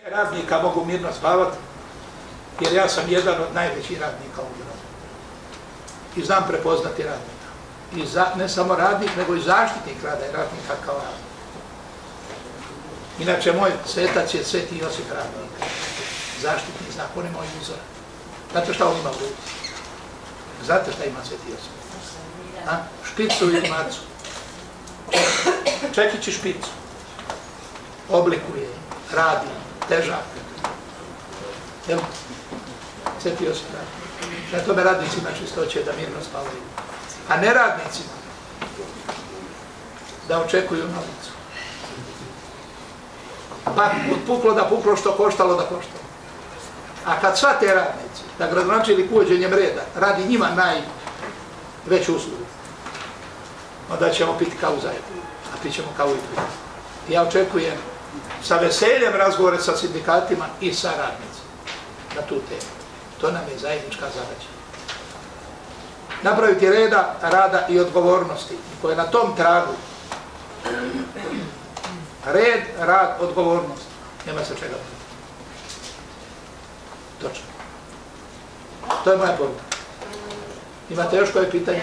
Radnika mogu mirno spavati, jer ja sam jedan od najvećih radnika u gradu. I znam prepoznati radnika. I ne samo radnik, nego i zaštitnik rada i radnika kao radnik. Inače, moj svetac je Sveti Josip Radnik. Zaštitnik znak, on je moj uzor. Znate šta on ima u ruci? Znate šta ima Sveti Josip? Špicu i macu. Čekić i špicu. Oblikuje, radi, težak. Jel? Sveti Josip Radnik. Na tome radnicima čistoće da mirno spavaju. A ne radnicima da očekuju novicu. Pa od puklo da puklo, što koštalo da koštalo. A kad sva te radnici, da gradonačelnik uvođenjem reda radi njima najveću uslugu, onda ćemo piti kavu zajedno, a pit ćemo kavu i plin. Ja očekujem sa veseljem razgovore sa sindikatima i sa radnicima na tu temu. To nam je zajednička zadaća. Napraviti reda, rada i odgovornosti, koje na tom tragu red, rad, odgovornost. Nema se čega. Točno. To je moja poruka. Imate još koje pitanje?